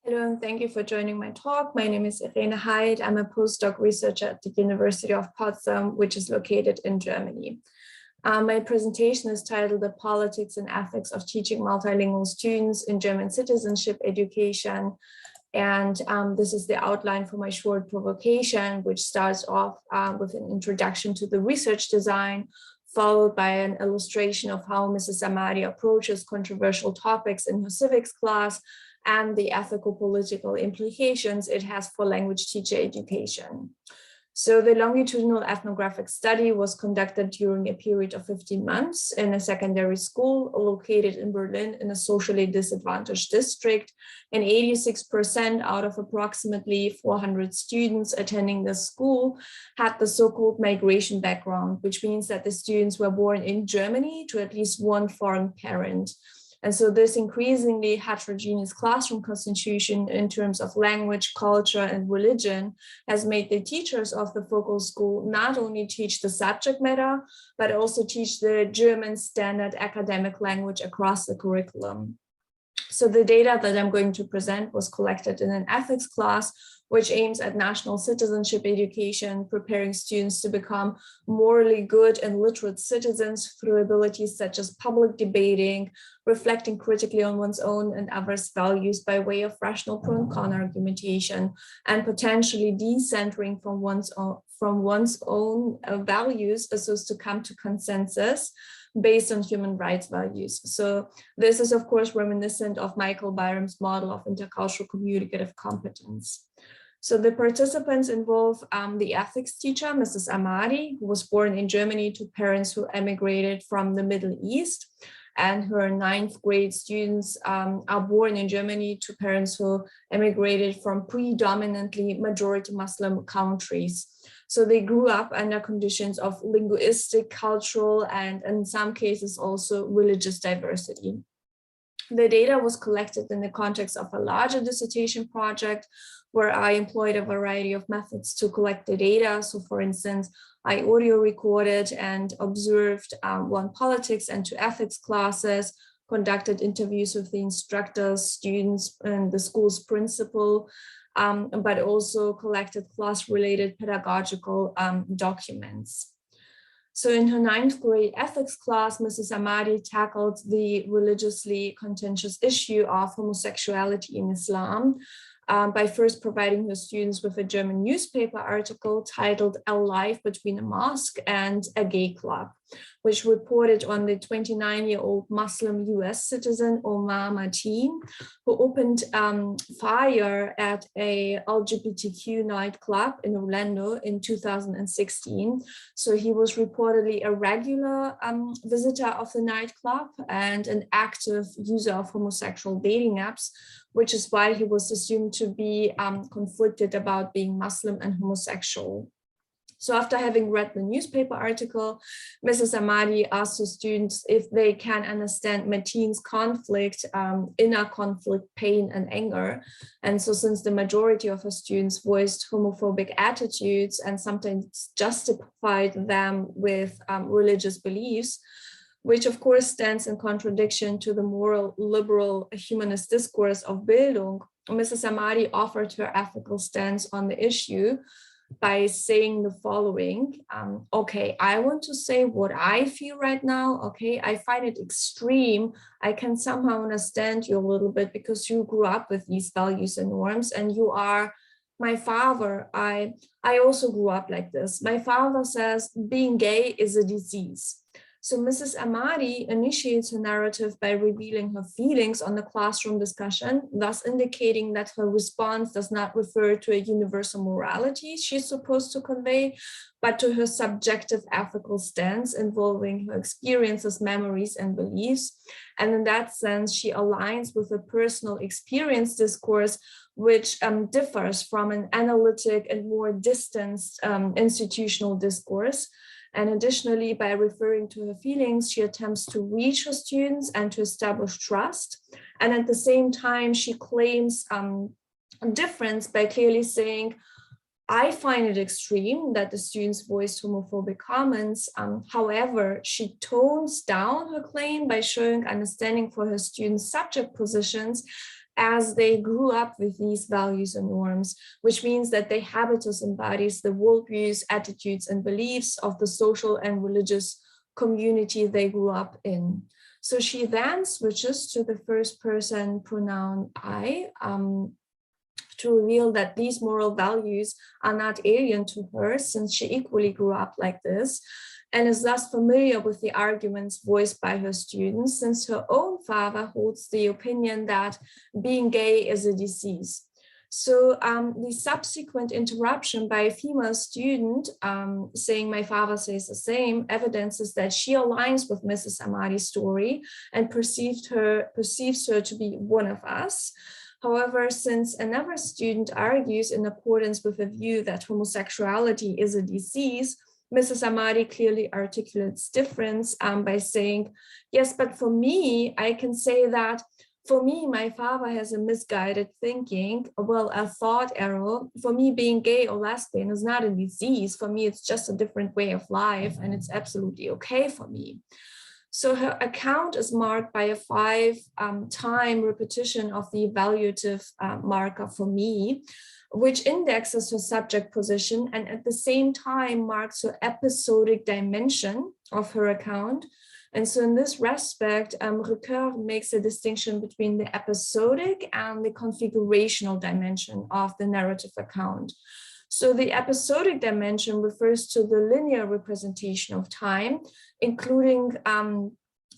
Hello, and thank you for joining my talk. My name is Irene Heidt. I'm a postdoc researcher at the University of Potsdam, which is located in Germany. My presentation is titled The Politics and Ethics of Teaching Multilingual Students in German Citizenship Education. And this is the outline for my short provocation, which starts off with an introduction to the research design, followed by an illustration of how Mrs. Ahmadi approaches controversial topics in her civics class, and the ethical political implications it has for language teacher education. So the longitudinal ethnographic study was conducted during a period of 15 months in a secondary school located in Berlin in a socially disadvantaged district, and 86% out of approximately 400 students attending the school had the so-called migration background, which means that the students were born in Germany to at least one foreign parent. And so this increasingly heterogeneous classroom constitution in terms of language, culture, and religion has made the teachers of the focal school not only teach the subject matter, but also teach the German standard academic language across the curriculum. So the data that I'm going to present was collected in an ethics class, which aims at national citizenship education, preparing students to become morally good and literate citizens through abilities such as public debating, reflecting critically on one's own and others' values by way of rational pro and con argumentation, and potentially decentering from one's own values so as to come to consensus based on human rights values. So this is, of course, reminiscent of Michael Byram's model of intercultural communicative competence. So the participants involve the ethics teacher, Mrs. Ahmadi, who was born in Germany to parents who emigrated from the Middle East, and her 9th grade students are born in Germany to parents who emigrated from predominantly majority Muslim countries. So they grew up under conditions of linguistic, cultural, and in some cases also religious diversity. The data was collected in the context of a larger dissertation project where I employed a variety of methods to collect the data. So for instance, I audio recorded and observed one politics and 2 ethics classes, conducted interviews with the instructors, students, and the school's principal, but also collected class-related pedagogical documents. So in her 9th grade ethics class, Mrs. Ahmadi tackled the religiously contentious issue of homosexuality in Islam by first providing her students with a German newspaper article titled "A Life Between a Mosque and a Gay Club," which reported on the 29-year-old Muslim US citizen Omar Mateen, who opened fire at a LGBTQ nightclub in Orlando in 2016. So he was reportedly a regular visitor of the nightclub and an active user of homosexual dating apps, which is why he was assumed to be conflicted about being Muslim and homosexual. So after having read the newspaper article, Mrs. Ahmadi asked her students if they can understand Mateen's conflict, inner conflict, pain, and anger. And so since the majority of her students voiced homophobic attitudes and sometimes justified them with religious beliefs, which of course stands in contradiction to the moral, liberal, humanist discourse of Bildung, Mrs. Ahmadi offered her ethical stance on the issue by saying the following. Okay, I want to say what I feel right now. Okay, I find it extreme. I can somehow understand you a little bit because you grew up with these values and norms, and you are my father. I also grew up like this. My father says being gay is a disease. So Mrs. Ahmadi initiates her narrative by revealing her feelings on the classroom discussion, thus indicating that her response does not refer to a universal morality she's supposed to convey, but to her subjective ethical stance involving her experiences, memories, and beliefs. And in that sense, she aligns with a personal experience discourse, which differs from an analytic and more distanced institutional discourse. And additionally, by referring to her feelings, she attempts to reach her students and to establish trust. And at the same time, she claims a difference by clearly saying, I find it extreme that the students voiced homophobic comments. However, she tones down her claim by showing understanding for her students' subject positions as they grew up with these values and norms, which means that their habitus embodies the worldviews, attitudes, and beliefs of the social and religious community they grew up in. So she then switches to the first person pronoun I, to reveal that these moral values are not alien to her, since she equally grew up like this, and is thus familiar with the arguments voiced by her students, since her own father holds the opinion that being gay is a disease. So the subsequent interruption by a female student saying my father says the same evidences that she aligns with Mrs. Ahmadi's story and perceives her to be one of us. However, since another student argues in accordance with a view that homosexuality is a disease, Mrs. Ahmadi clearly articulates difference by saying, yes, but for me, I can say that for me, my father has a misguided thinking, well, a thought error. For me, being gay or lesbian is not a disease. For me, it's just a different way of life, and it's absolutely okay for me. So her account is marked by a 5-time repetition of the evaluative marker for me, which indexes her subject position and at the same time marks her episodic dimension of her account. And so in this respect, Crookes makes a distinction between the episodic and the configurational dimension of the narrative account. So the episodic dimension refers to the linear representation of time, including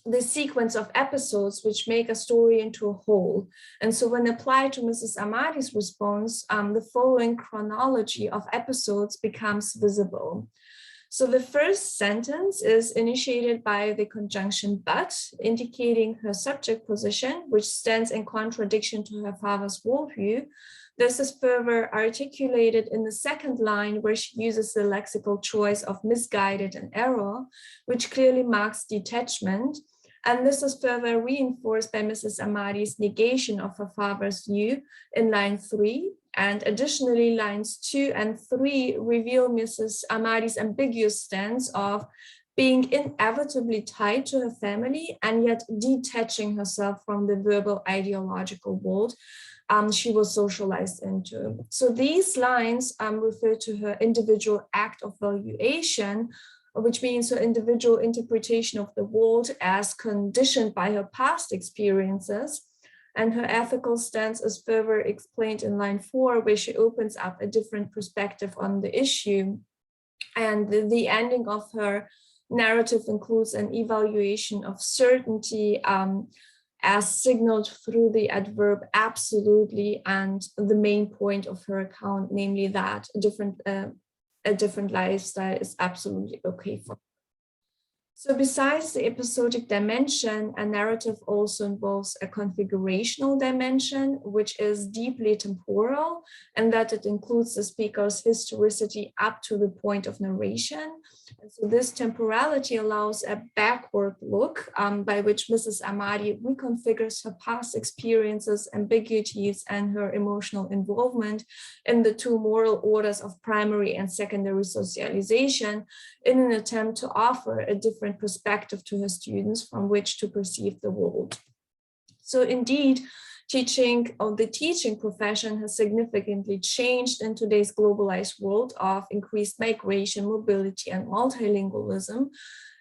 the sequence of episodes which make a story into a whole. And so when applied to Mrs. Ahmadi's response, the following chronology of episodes becomes visible. So the first sentence is initiated by the conjunction but, indicating her subject position, which stands in contradiction to her father's worldview. This is further articulated in the second line, where she uses the lexical choice of misguided and error, which clearly marks detachment. And this is further reinforced by Mrs. Ahmadi's negation of her father's view in line 3. And additionally, lines 2 and 3 reveal Mrs. Ahmadi's ambiguous stance of being inevitably tied to her family and yet detaching herself from the verbal ideological world she was socialized into. So these lines refer to her individual act of valuation, which means her individual interpretation of the world as conditioned by her past experiences. And her ethical stance is further explained in line 4, where she opens up a different perspective on the issue. And the ending of her narrative includes an evaluation of certainty as signaled through the adverb absolutely, and the main point of her account, namely that a different lifestyle is absolutely okay for her. So besides the episodic dimension, a narrative also involves a configurational dimension, which is deeply temporal, and that it includes the speaker's historicity up to the point of narration. And so this temporality allows a backward look by which Mrs. Ahmadi reconfigures her past experiences, ambiguities, and her emotional involvement in the two moral orders of primary and secondary socialization in an attempt to offer a different perspective to her students from which to perceive the world. So indeed, the teaching profession has significantly changed in today's globalized world of increased migration, mobility, and multilingualism.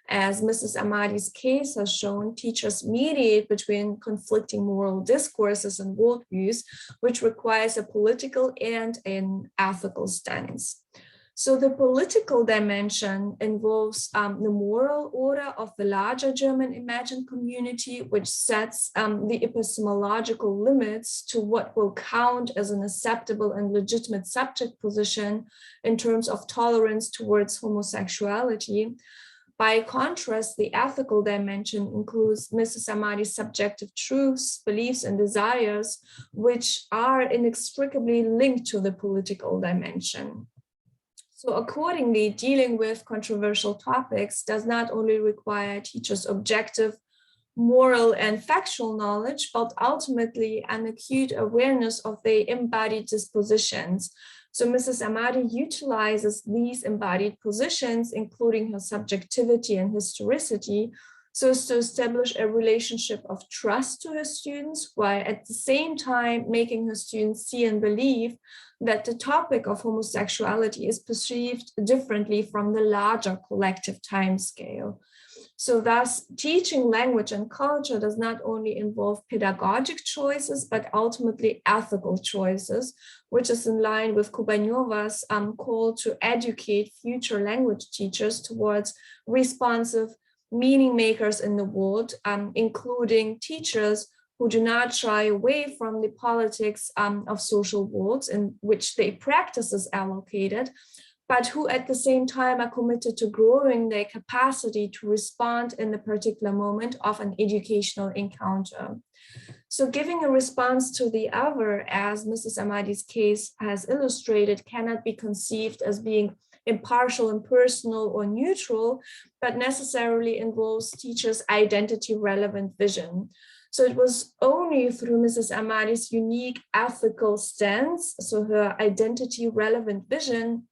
As Mrs. Ahmadi's case has shown, teachers mediate between conflicting moral discourses and worldviews, which requires a political and an ethical stance. So the political dimension involves the moral order of the larger German imagined community, which sets the epistemological limits to what will count as an acceptable and legitimate subject position in terms of tolerance towards homosexuality. By contrast, the ethical dimension includes Mrs. Ahmadi's subjective truths, beliefs, and desires, which are inextricably linked to the political dimension. So accordingly, dealing with controversial topics does not only require teachers' objective, moral, and factual knowledge, but ultimately an acute awareness of their embodied dispositions. So Mrs. Ahmadi utilizes these embodied positions, including her subjectivity and historicity, so as to establish a relationship of trust to her students, while at the same time making her students see and believe that the topic of homosexuality is perceived differently from the larger collective timescale. So thus, teaching language and culture does not only involve pedagogic choices, but ultimately ethical choices, which is in line with Kubanyova's call to educate future language teachers towards responsive meaning makers in the world, including teachers who do not shy away from the politics of social worlds in which their practice is allocated, but who at the same time are committed to growing their capacity to respond in the particular moment of an educational encounter. So giving a response to the other, as Mrs. Ahmadi's case has illustrated, cannot be conceived as being impartial, impersonal, or neutral, but necessarily involves teachers' identity-relevant vision. So it was only through Mrs. Ahmadi's unique ethical stance, so her identity-relevant vision,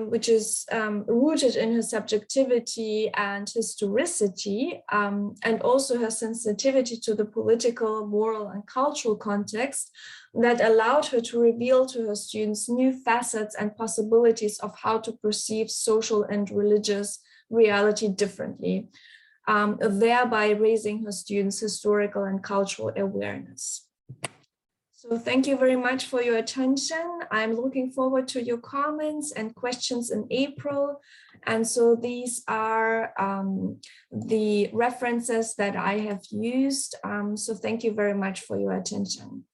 which is rooted in her subjectivity and historicity, and also her sensitivity to the political, moral, and cultural context, that allowed her to reveal to her students new facets and possibilities of how to perceive social and religious reality differently, thereby raising her students' historical and cultural awareness. So thank you very much for your attention. I'm looking forward to your comments and questions in April. And so these are the references that I have used. So thank you very much for your attention.